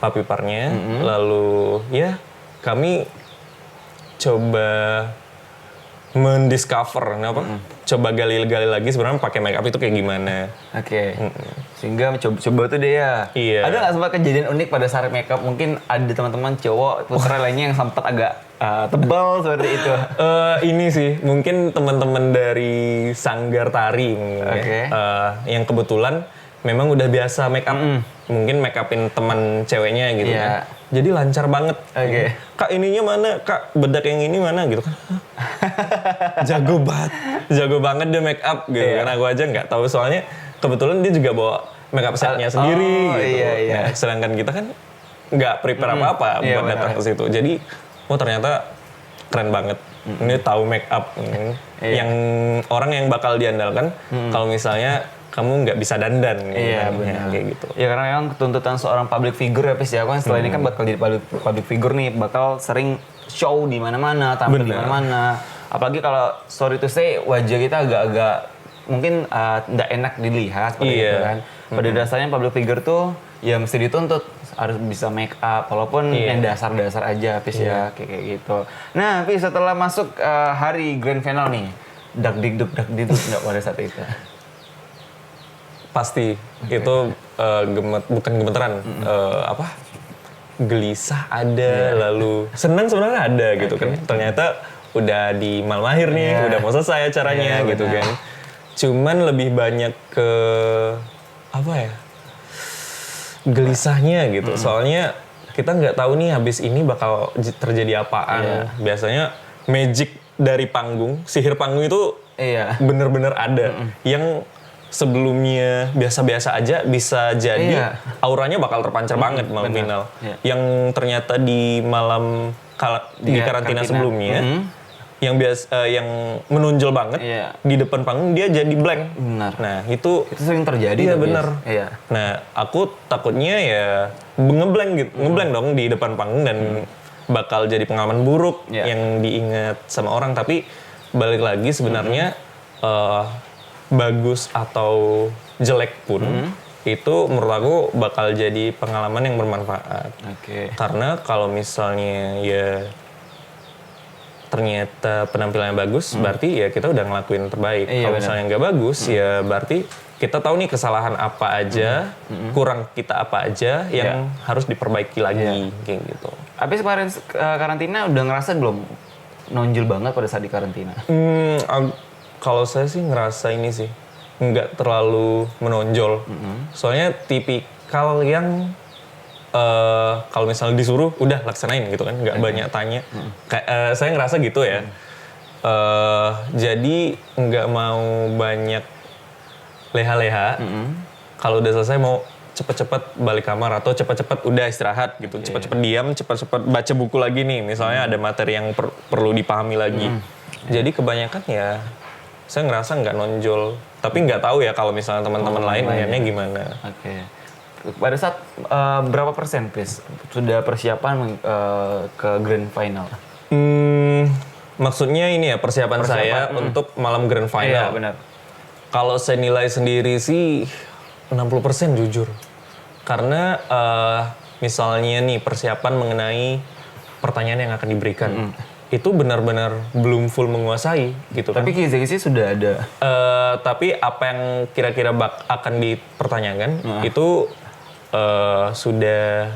Papi Parnya. Lalu ya kami coba mendiscover, coba gali-gali lagi sebenarnya pakai make up itu kayak gimana. Sehingga coba tuh deh ya. Iya. Ada nggak sempat kejadian unik pada saat make up? Mungkin ada teman-teman cowok putra lainnya yang sempat agak tebal seperti itu. Ini sih mungkin teman-teman dari Sanggar Tari yang kebetulan memang udah biasa make up. Mungkin make upin teman ceweknya gitu kan. Jadi lancar banget. Kak ininya mana? Kak bedak yang ini mana gitu kan. Jago banget dia make up gitu kan. Aku aja nggak tahu soalnya kebetulan dia juga bawa make up setnya sendiri gitu. Nah, sedangkan kita kan nggak prepare apa-apa buat datang ke situ. Jadi ternyata keren banget. Ini tahu make up yang orang yang bakal diandalkan kalau misalnya kamu nggak bisa dandan benar. kayak gitu. Ya karena memang tuntutan seorang public figure ya Pis ya. Aku kan setelah ini kan bakal jadi public figure nih, bakal sering show di mana-mana, tampil di mana-mana. Apalagi kalau sorry to say wajah kita agak-agak mungkin nggak enak dilihat seperti itu kan. Pada dasarnya public figure tuh ya mesti dituntut harus bisa make up walaupun yang dasar-dasar aja Pis ya kayak gitu. Nah, Pis setelah masuk hari grand final nih, dak dikduk nggak pada saat itu? Pasti itu bukan gemeteran, gelisah ada, lalu senang sebenarnya ada gitu kan. Ternyata udah di malam akhir nih, udah mau selesai acaranya gitu kan. Cuman lebih banyak ke gelisahnya gitu. Soalnya kita nggak tahu nih habis ini bakal terjadi apaan. Biasanya magic dari panggung, sihir panggung itu bener-bener ada. Yang sebelumnya biasa-biasa aja bisa jadi auranya bakal terpancar banget malam final. Yang ternyata di malam di karantina sebelumnya yang yang menonjol banget di depan panggung dia jadi blank. Benar. Nah, itu sering terjadi. Iya benar. Nah, aku takutnya ya ngeblank dong di depan panggung dan bakal jadi pengalaman buruk yang diingat sama orang. Tapi balik lagi sebenarnya bagus atau jelek pun itu menurut aku bakal jadi pengalaman yang bermanfaat. Karena kalau misalnya ya ternyata penampilannya bagus, berarti ya kita udah ngelakuin terbaik. Kalau misalnya nggak bagus, ya berarti kita tahu nih kesalahan apa aja, kurang kita apa aja yang harus diperbaiki lagi, kayak gitu. Habis kemarin karantina udah ngerasa belum nonjol banget pada saat di karantina? Kalau saya sih ngerasa ini sih nggak terlalu menonjol. Soalnya tipikal yang kalau misalnya disuruh udah laksanain gitu kan, nggak banyak tanya. Saya ngerasa gitu ya. Jadi nggak mau banyak leha-leha. Kalau udah selesai mau cepet-cepet balik kamar atau cepet-cepet udah istirahat gitu. Cepet-cepet diam, cepet-cepet baca buku lagi nih. Misalnya ada materi yang perlu dipahami lagi. Jadi kebanyakan ya saya ngerasa nggak nonjol. Tapi nggak tahu ya kalau misalnya teman-teman lain ngeliatnya gimana. Oke. Pada saat berapa persen, Pis, sudah persiapan ke grand final? Maksudnya ini ya persiapan saya untuk malam grand final. Iya, benar. Kalau saya nilai sendiri sih 60% jujur. Karena misalnya nih persiapan mengenai pertanyaan yang akan diberikan. Itu benar-benar belum full menguasai gitu kan. Tapi kisi-kisi sudah ada. Tapi apa yang kira-kira akan dipertanyakan itu sudah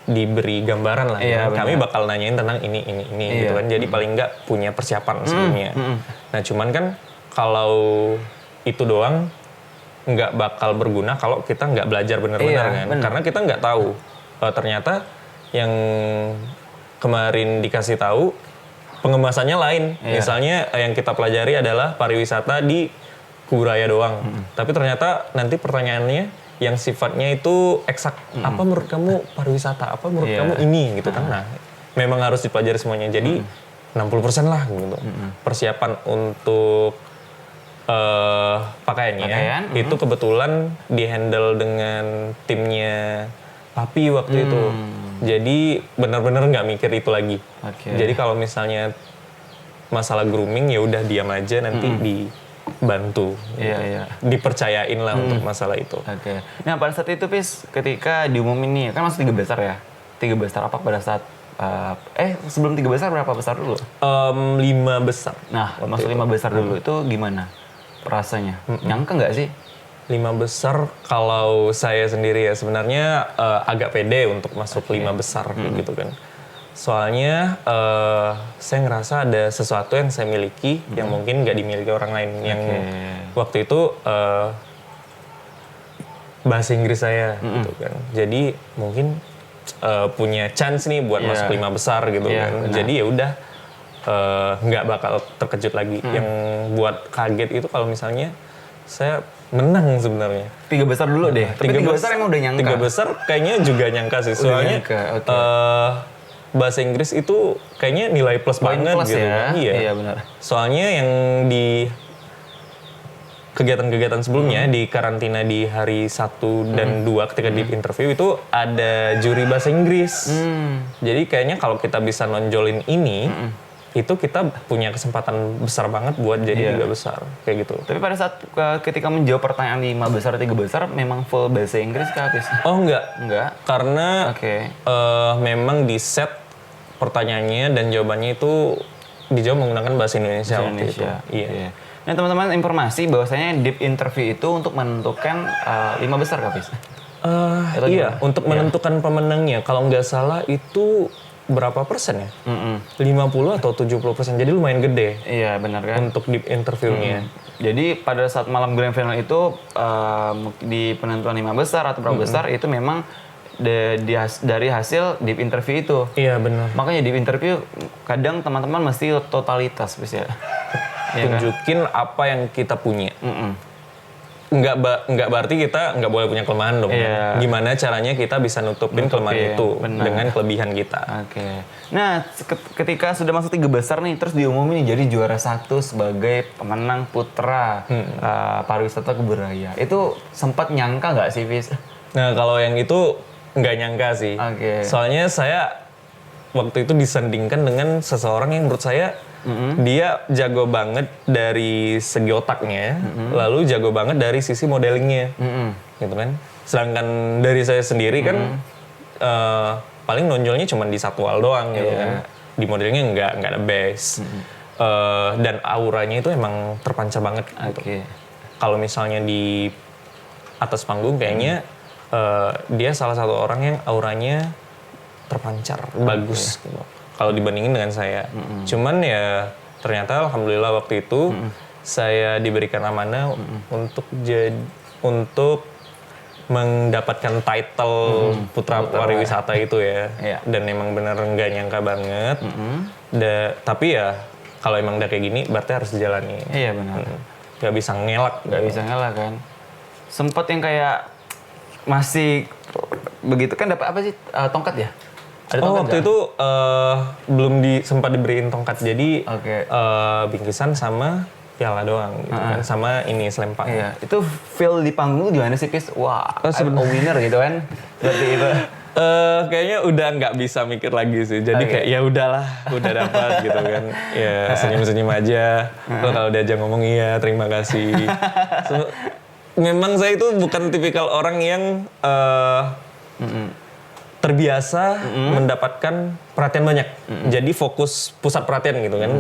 diberi gambaran lah. Iya, Kami bakal nanyain tentang ini gitu kan. Jadi paling nggak punya persiapan sebelumnya. Nah cuman kan kalau itu doang nggak bakal berguna kalau kita nggak belajar benar-benar kan. Bener. Karena kita nggak tahu ternyata yang kemarin dikasih tahu pengemasannya lain. Misalnya yang kita pelajari adalah pariwisata di Kuburaya doang. Tapi ternyata nanti pertanyaannya yang sifatnya itu eksak. Apa menurut kamu pariwisata? Apa menurut kamu ini gitu kan. Nah, memang harus dipelajari semuanya. Jadi 60% lah gitu. Persiapan untuk pakaian. Itu kebetulan dihandle dengan timnya Papi waktu itu. Jadi benar-benar nggak mikir itu lagi. Jadi kalau misalnya masalah grooming ya udah diam aja nanti dibantu. Dipercayain lah untuk masalah itu. Nah pada saat itu, Pis, ketika diumumin nih, kan masuk 3 besar ya. 3 besar apa pada saat sebelum 3 besar berapa besar dulu? 5 besar. Nah masuk 5 besar dulu itu gimana rasanya? Nyangka nggak sih? 5 besar kalau saya sendiri ya sebenarnya agak pede untuk masuk 5 besar gitu kan. Soalnya saya ngerasa ada sesuatu yang saya miliki yang mungkin nggak dimiliki orang lain. Yang waktu itu bahasa Inggris saya gitu kan. Jadi mungkin punya chance nih buat masuk 5 besar gitu kan. Benar. Jadi ya udah nggak bakal terkejut lagi. Yang buat kaget itu kalau misalnya saya menang sebenarnya. 3 besar dulu deh. Tapi 3 besar emang udah nyangka. 3 besar kayaknya juga nyangka sih. Soalnya bahasa Inggris itu kayaknya nilai plus banget gitu ya. kan. Iya benar. Soalnya yang di kegiatan-kegiatan sebelumnya di karantina di hari 1 dan 2 ketika di interview itu ada juri bahasa Inggris. Jadi kayaknya kalau kita bisa nonjolin ini itu kita punya kesempatan besar banget buat jadi 3 besar kayak gitu. Tapi pada saat ketika menjawab pertanyaan 5 besar 3 besar memang full bahasa Inggris kah, Pis? Oh enggak. Karena memang di set pertanyaannya dan jawabannya itu dijawab menggunakan bahasa Indonesia waktu itu. Iya. Nah teman-teman, informasi bahwasanya deep interview itu untuk menentukan 5 besar kah, Pis? Iya, untuk menentukan pemenangnya. Kalau nggak salah itu berapa persen ya? 50 atau 70%. Jadi lumayan gede. Iya, benar kan? Untuk deep interviewnya. Jadi pada saat malam grand final itu di penentuan 5 besar atau berapa besar itu memang dari hasil deep interview itu. Iya, benar. Makanya deep interview kadang teman-teman mesti totalitas, Pis ya. Tunjukin apa yang kita punya. Nggak berarti kita nggak boleh punya kelemahan dong. Gimana caranya kita bisa nutupin kelemahan itu dengan kelebihan kita. Nah, ketika sudah masuk 3 besar nih, terus diumumin nih jadi juara 1 sebagai pemenang putra pariwisata Kuburaya. Itu sempat nyangka nggak sih, Fis? Nah, kalau yang itu nggak nyangka sih. Soalnya saya waktu itu disandingkan dengan seseorang yang menurut saya dia jago banget dari segi otaknya, lalu jago banget dari sisi modelingnya, gitu kan. Sedangkan dari saya sendiri kan paling nonjolnya cuma di satu hal doang, gitu kan. Di modelingnya nggak ada base, dan auranya itu emang terpancar banget. Gitu. Kalau misalnya di atas panggung kayaknya dia salah satu orang yang auranya terpancar, bagus. Gitu. Kalau dibandingin dengan saya. Cuman ya ternyata alhamdulillah waktu itu saya diberikan amanah untuk mendapatkan title putra pariwisata itu ya. Dan emang bener nggak nyangka banget. Tapi ya kalau emang udah kayak gini berarti harus dijalani. Iya benar. Gak bisa ngelak. Gak bisa ngelak kan. sempat yang kayak masih begitu kan dapat apa sih tongkat ya? Ada tongkat waktu nggak? itu belum sempat diberiin tongkat, jadi Oke. bingkisan sama piala doang gitu kan, sama ini selempang. Iya, itu feel di panggung gimana sih, Pis? Wah, I'm a winner gitu kan? Seperti itu. Kayaknya udah nggak bisa mikir lagi sih, jadi kayak ya udahlah, udah dapat gitu kan, ya senyum-senyum aja. Lo kalau diajak ngomong iya terima kasih. Memang saya itu bukan tipikal orang yang terbiasa mendapatkan perhatian banyak, jadi fokus pusat perhatian gitu kan,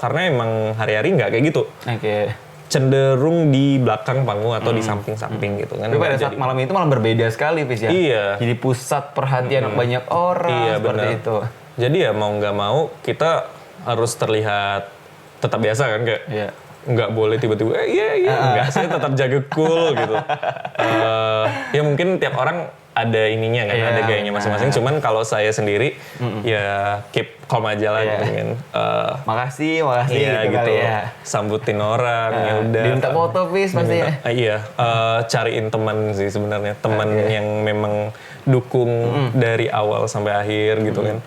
karena emang hari-hari nggak kayak gitu. Oke. Cenderung di belakang panggung atau di samping-samping gitu kan. Tapi pada saat Jadi- malam itu malah berbeda sekali, Pis ya? Iya. Jadi pusat perhatian banyak orang, Iya seperti benar. itu. Jadi ya mau nggak mau kita harus terlihat tetap biasa kan, kayak Iya. nggak boleh tiba-tiba nggak, saya tetap jaga cool gitu. Ya mungkin tiap orang ada ininya kan, Iya, ada gayanya masing-masing. Cuman kalau saya sendiri ya keep calm aja lah Iya. gitu kan. Makasih Iya gitu, gitu, kali ya. sambutin orang ya udah. Diminta foto, Pis, pasti ya? Iya, cariin teman sih sebenarnya, teman yang memang dukung dari awal sampai akhir gitu kan.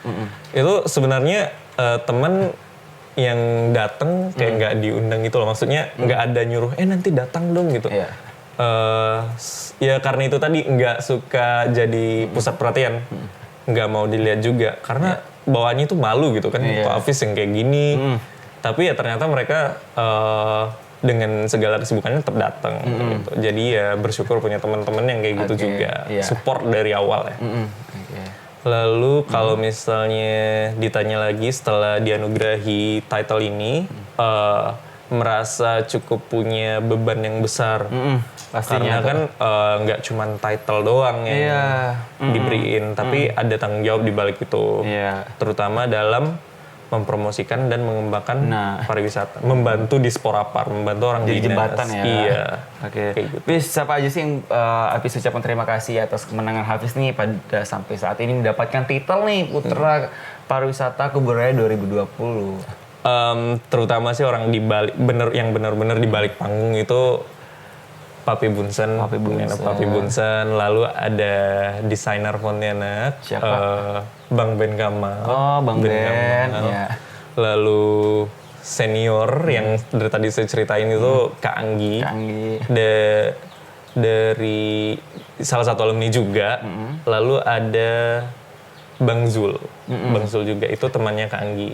Itu sebenarnya teman yang datang kayak nggak diundang gitu loh, maksudnya nggak ada nyuruh nanti datang dong gitu. Iya. Ya karena itu tadi nggak suka jadi pusat perhatian, nggak mau dilihat juga karena bawaannya itu malu gitu kan, Iya. Pak Hafiz yang kayak gini. Tapi ya ternyata mereka dengan segala kesibukannya tetap datang gitu. Jadi ya bersyukur punya teman-teman yang kayak gitu Oke, juga, iya. support dari awal ya. Oke. Lalu kalau misalnya ditanya lagi setelah dianugerahi title ini, merasa cukup punya beban yang besar. Pastinya Karena kan nggak cuman title doang yang Iya. diberiin, tapi ada tanggung jawab di balik itu. Iya. Terutama dalam mempromosikan dan mengembangkan Nah. pariwisata, membantu disporapar, membantu orang Jadi dinas. jembatan ya. Iya. Oke. Kayak gitu. Pis, siapa aja sih yang Hafiz ucapkan terima kasih atas kemenangan Hafiz nih pada sampai saat ini mendapatkan titel nih Putra Pariwisata Kuburaya 2020. Terutama sih orang di balik yang benar-benar di balik panggung itu Papi Bunsen, Papi Bunsen. Papi Bunsen, lalu ada desainer Pontianak, Siapa? Bang Ben Kamal. Oh, Bang Ben, Kamal. ya. Lalu senior yang dari tadi saya ceritain itu Kak Anggi. Kak Anggi. Dari salah satu alumni juga. Lalu ada Bang Zul. Bang Zul juga itu temannya Kak Anggi.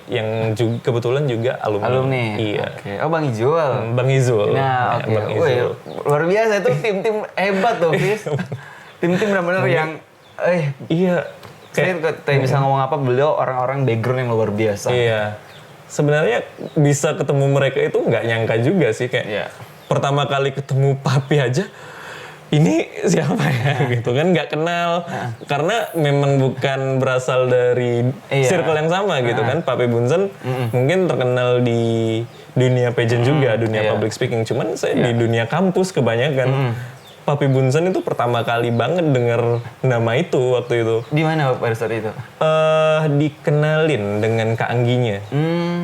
Yang juga, kebetulan juga alumni. Alumni. Iya. Oke. Oh, Bang Izul. Bang Izul. Nah, Ya, oke. Bang Wih, Izul. luar biasa itu tim-tim hebat tuh, Fis. Tim-tim benar-benar yang Iya. saya kayak bisa ngomong apa, beliau orang-orang background yang luar biasa. Iya. Sebenarnya bisa ketemu mereka itu nggak nyangka juga sih, kayak Iya. pertama kali ketemu Papi aja ini siapa ya gitu kan, nggak kenal karena memang bukan berasal dari Iya. circle yang sama gitu kan. Papi Bunsen mungkin terkenal di dunia pageant juga, dunia Iya. public speaking, cuman saya di dunia kampus kebanyakan. Papi Bunsen itu pertama kali banget denger nama itu waktu itu. Di mana pada saat itu? Dikenalin dengan Kak Angginya.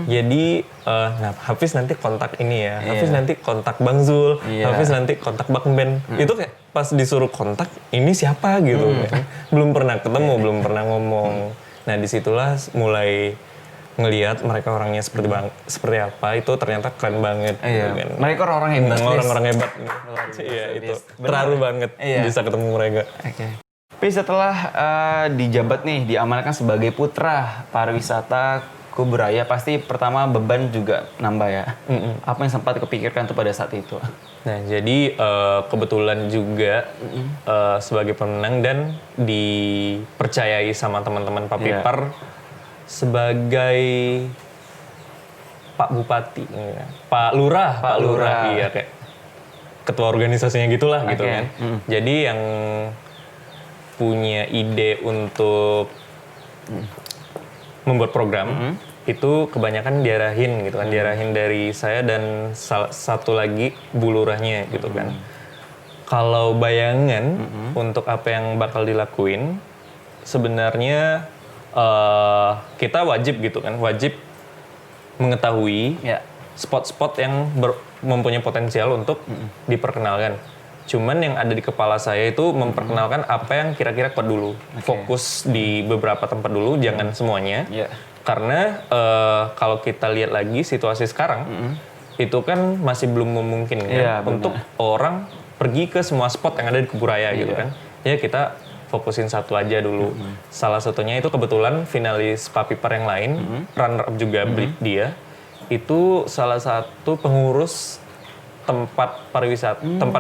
Jadi, nah Hafiz nanti kontak ini ya, Hafiz nanti kontak Bang Zul, Iya. Hafiz nanti kontak Bang Ben. Itu kayak pas disuruh kontak, ini siapa gitu. Kan. Belum pernah ketemu, belum pernah ngomong. Nah disitulah mulai ngelihat mereka orangnya seperti apa, itu ternyata keren banget. Iya. Gitu kan. Mereka orang hebat. Fis. Orang-orang hebat. biasa, Iya itu. Fis. Benar. Terharu banget Iya. bisa ketemu mereka. Oke. Tapi setelah dijabat nih, diamankan sebagai Putra Pariwisata Kuburaya, pasti pertama beban juga nambah ya. Apa yang sempat kepikirkan tuh pada saat itu? Nah, jadi kebetulan juga sebagai pemenang dan dipercayai sama teman-teman Papipar sebagai Pak Bupati, Pak Lurah, Pak Lurah. iya kayak ketua organisasinya gitulah gitu Oke. kan. Jadi yang punya ide untuk membuat program itu kebanyakan diarahin gitu kan, diarahin dari saya dan satu lagi Bu Lurahnya gitu kan. Kalau bayangan untuk apa yang bakal dilakuin, sebenarnya kita wajib gitu kan, wajib mengetahui Ya. spot-spot yang mempunyai potensial untuk diperkenalkan. Cuman yang ada di kepala saya itu memperkenalkan apa yang kira-kira kuat dulu. Fokus di beberapa tempat dulu, jangan semuanya. Iya. Karena kalau kita lihat lagi situasi sekarang, itu kan masih belum memungkinkan Iya, untuk orang pergi ke semua spot yang ada di Kuburaya gitu kan. Ya kita fokusin satu aja dulu. Salah satunya itu kebetulan finalis Papiper yang lain, runner up juga dia. Itu salah satu pengurus tempat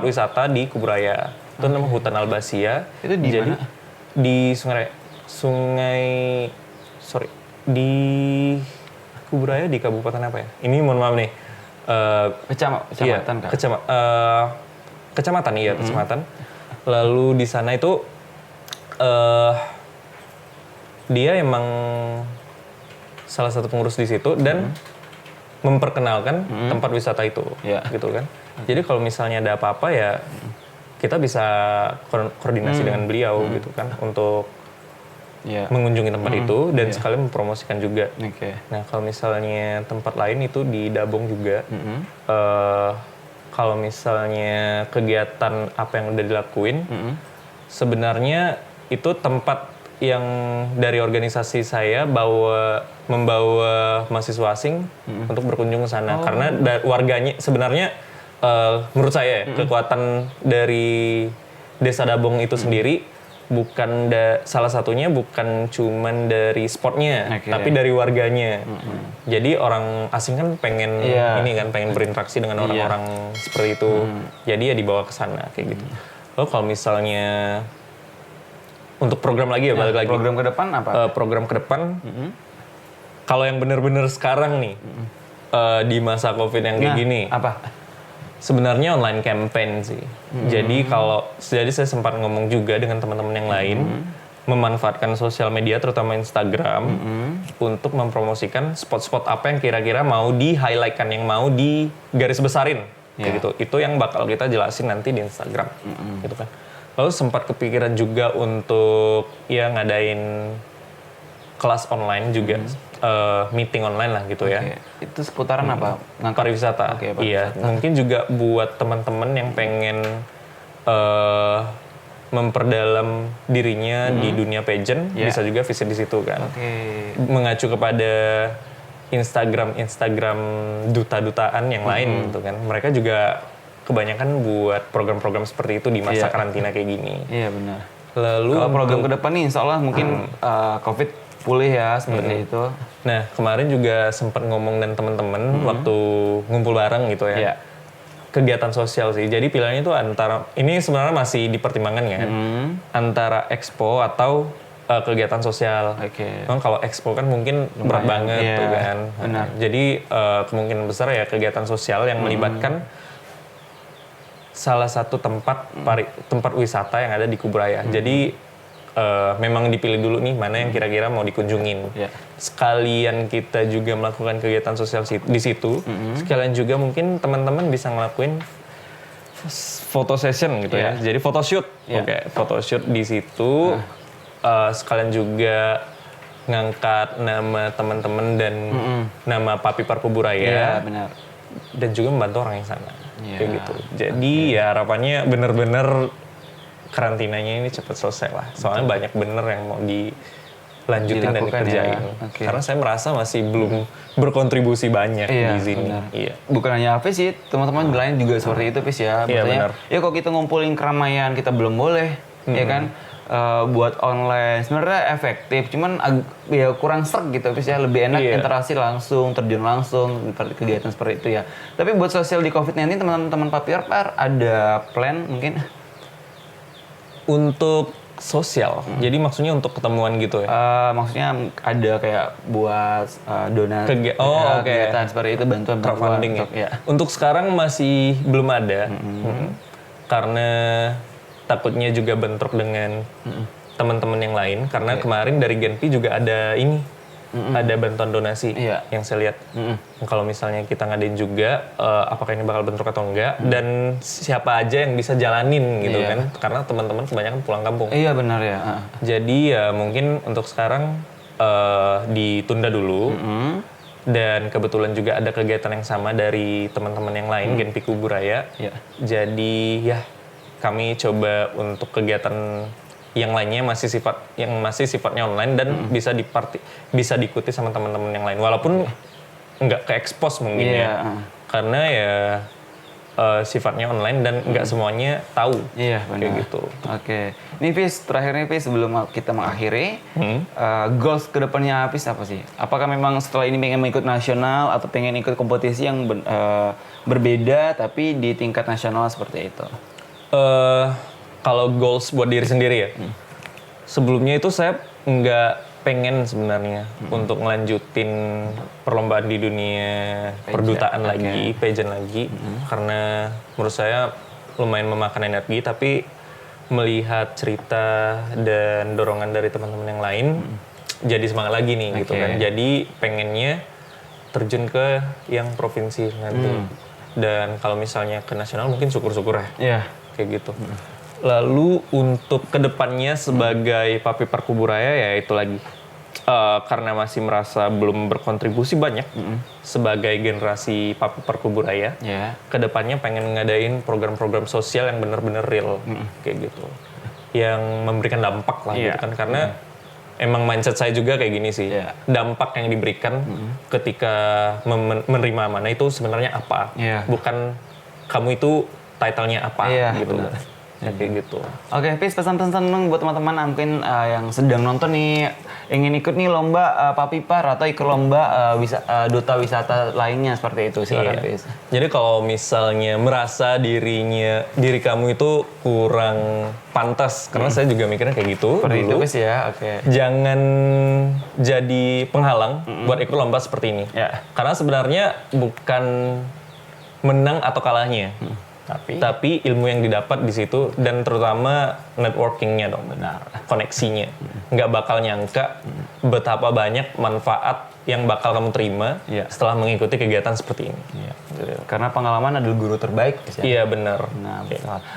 wisata di Kuburaya. Itu namanya Hutan Albasia. Itu di Jadi mana? di di Kuburaya di kabupaten apa ya? Ini mohon maaf nih. Kecamatan kah? Kecamatan iya, kecamatan. Lalu di sana itu dia emang salah satu pengurus di situ dan memperkenalkan tempat wisata itu, gitu kan. Jadi kalau misalnya ada apa-apa ya kita bisa koordinasi dengan beliau gitu kan untuk mengunjungi tempat itu dan sekalian mempromosikan juga. Nah kalau misalnya tempat lain itu di Dabong juga, kalau misalnya kegiatan apa yang udah dilakuin, sebenarnya itu tempat yang dari organisasi saya membawa mahasiswa asing untuk berkunjung ke sana karena warganya sebenarnya menurut saya kekuatan dari Desa Dabong itu sendiri bukan salah satunya bukan cuman dari spotnya tapi dari warganya. Jadi orang asing kan pengen pengen berinteraksi dengan orang-orang seperti itu. Jadi ya dibawa ke sana kayak gitu. Lalu kalau misalnya untuk program lagi balik lagi. Program ke depan apa? Program ke depan. Kalau yang benar-benar sekarang nih di masa Covid yang kayak gini. Apa? Sebenarnya online campaign sih. Jadi saya sempat ngomong juga dengan teman-teman yang lain memanfaatkan sosial media terutama Instagram untuk mempromosikan spot-spot apa yang kira-kira mau di-highlightkan, yang mau di garis besarin kayak gitu. Itu yang bakal kita jelasin nanti di Instagram gitu kan. Lalu sempat kepikiran juga untuk ngadain kelas online juga, meeting online lah gitu ya. Itu seputaran apa? Pariwisata. Iya, mungkin juga buat teman-teman yang pengen memperdalam dirinya di dunia pageant, bisa juga visit di situ kan. Mengacu kepada Instagram duta-dutaan yang lain gitu kan. Mereka juga kebanyakan buat program-program seperti itu di masa karantina kayak gini. Iya benar. Lalu kalau program ke depan nih insya Allah mungkin Covid pulih ya seperti itu. Nah kemarin juga sempat ngomong dan teman-teman waktu ngumpul bareng gitu ya. Kegiatan sosial sih. Jadi pilihannya itu antara, ini sebenarnya masih dipertimbangkan kan, antara expo atau kegiatan sosial. Memang kalau expo kan mungkin berat banget tuh kan. Benar. Jadi kemungkinan besar ya kegiatan sosial yang melibatkan salah satu tempat wisata yang ada di Kuburaya. Jadi memang dipilih dulu nih mana yang kira-kira mau dikunjungin. Sekalian kita juga melakukan kegiatan sosial di situ. Sekalian juga mungkin teman-teman bisa ngelakuin foto session gitu ya. Jadi photoshoot. Photoshoot di situ. Sekalian juga ngangkat nama teman-teman dan nama Papiper Kuburaya. Benar. Dan juga membantu orang yang sana. Kayak gitu. Jadi ya harapannya bener-bener karantinanya ini cepat selesai lah. Soalnya banyak bener yang mau dilanjutin dan dikerjain. Karena saya merasa masih belum berkontribusi banyak di sini. Bukan hanya Hafiz sih, teman-teman lain juga seperti itu Hafiz ya. Benar. Ya kalau kita ngumpulin keramaian kita belum boleh, ya kan? Buat online sebenarnya efektif, cuman ya kurang serg gitu Hafiz ya. Lebih enak interaksi langsung, terjun langsung, kegiatan seperti itu ya. Tapi buat sosial di COVID-19 teman-teman Papiper ada plan mungkin? Untuk sosial, jadi maksudnya untuk ketemuan gitu ya? Maksudnya ada kayak buat donasi, kegiatan seperti itu, bantuan crowdfunding ya. Untuk sekarang masih belum ada, karena takutnya juga bentrok dengan teman-teman yang lain. Karena kemarin dari Genpi juga ada ada bantuan donasi yang saya lihat. Kalau misalnya kita ngadain juga, apakah ini bakal bentrok atau enggak, dan siapa aja yang bisa jalanin gitu kan, karena teman-teman kebanyakan pulang kampung. Iya benar ya. Jadi ya mungkin untuk sekarang ditunda dulu, dan kebetulan juga ada kegiatan yang sama dari teman-teman yang lain, Genpi Kuburaya. Jadi ya kami coba untuk kegiatan yang lainnya masih sifatnya online dan bisa diikuti sama teman-teman yang lain walaupun nggak ke expose mungkin ya karena ya sifatnya online dan nggak semuanya tahu kayak gitu. Oke, ini Fis, terakhir nih Fis sebelum kita mengakhiri, goals kedepannya Fis apa sih? Apakah memang setelah ini pengen mengikut nasional atau pengen ikut kompetisi yang berbeda tapi di tingkat nasional seperti itu? Kalau goals buat diri sendiri ya, sebelumnya itu saya nggak pengen sebenarnya untuk ngelanjutin perlombaan di dunia perdutaan lagi, pageant lagi, karena menurut saya lumayan memakan energi, tapi melihat cerita dan dorongan dari teman-teman yang lain, jadi semangat lagi nih gitu kan. Jadi pengennya terjun ke yang provinsi nanti, dan kalau misalnya ke nasional mungkin syukur-syukur ya, kayak gitu. Lalu untuk kedepannya sebagai Papi Parkuburaya ya itu lagi karena masih merasa belum berkontribusi banyak sebagai generasi Papi Parkuburaya. Kedepannya pengen ngadain program-program sosial yang benar-benar real kayak gitu, yang memberikan dampak lah gitu kan, karena emang mindset saya juga kayak gini sih, dampak yang diberikan ketika menerima amanah itu sebenarnya apa, bukan kamu itu title-nya apa gitu. Kayak gitu. Oke, Fis, pesan-pesan dong buat teman-teman mungkin yang sedang nonton nih, ingin ikut nih lomba Papipar atau ikut lomba duta wisata lainnya seperti itu. Silakan, Fis. Jadi kalau misalnya merasa diri kamu itu kurang pantas, karena saya juga mikirnya kayak gitu. Seperti dulu. itu, Fis ya. Oke. Jangan jadi penghalang buat ikut lomba seperti ini. Karena sebenarnya bukan menang atau kalahnya. Tapi ilmu yang didapat di situ dan terutama networkingnya dong, koneksinya. Nggak bakal nyangka betapa banyak manfaat yang bakal kamu terima setelah mengikuti kegiatan seperti ini. Karena pengalaman adalah guru terbaik. Iya benar. Nah,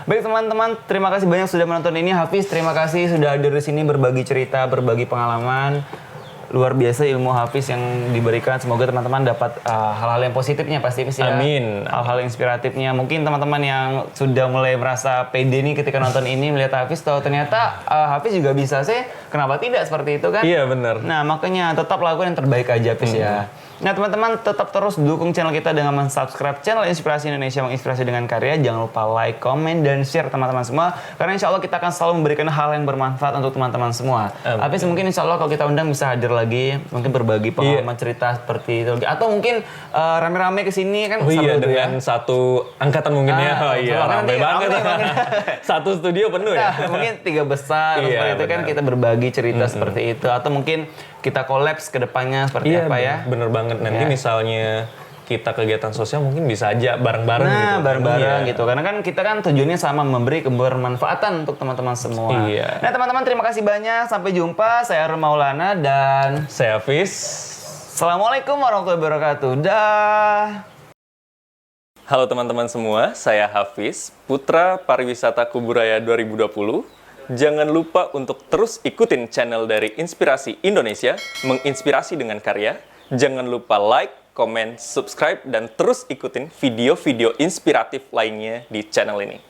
baik teman-teman, terima kasih banyak sudah menonton ini. Hafiz, terima kasih sudah hadir di sini berbagi cerita, berbagi pengalaman. Luar biasa ilmu Hafiz yang diberikan. Semoga teman-teman dapat hal-hal yang positifnya pasti ya. Amin. Hal-hal inspiratifnya. Mungkin teman-teman yang sudah mulai merasa pede nih ketika nonton ini melihat Hafiz, tahu ternyata Hafiz juga bisa sih. Kenapa tidak seperti itu kan? Iya benar. Nah makanya tetap lakukan yang terbaik aja Hafiz ya. Nah teman-teman tetap terus dukung channel kita dengan men-subscribe channel Inspirasi Indonesia, menginspirasi dengan karya. Jangan lupa like, comment, dan share teman-teman semua. Karena insya Allah kita akan selalu memberikan hal yang bermanfaat untuk teman-teman semua. Hafiz mungkin insya Allah kalau kita undang bisa hadir lagi, mungkin berbagi pengalaman cerita seperti itu. Atau mungkin rame-rame kesini kan. Oh iya, dengan satu angkatan mungkin ya. Oh iya, rame banget. Satu studio penuh ya. Mungkin 3 besar seperti itu kan, kita berbagi cerita seperti itu. Atau mungkin kita kolaps ke depannya seperti apa ya. Bener banget. Nanti misalnya kita kegiatan sosial mungkin bisa aja bareng-bareng gitu. Nah, bareng-bareng gitu. Karena kan kita kan tujuannya sama, memberi kebermanfaatan untuk teman-teman semua. Iya. Nah, teman-teman terima kasih banyak. Sampai jumpa. Saya Arun Maulana dan saya Hafiz. Assalamualaikum warahmatullahi wabarakatuh. Dah. Halo teman-teman semua, saya Hafiz, Putra Pariwisata Kuburaya 2020. Jangan lupa untuk terus ikutin channel dari Inspirasi Indonesia, menginspirasi dengan karya. Jangan lupa like, comment, subscribe, dan terus ikutin video-video inspiratif lainnya di channel ini.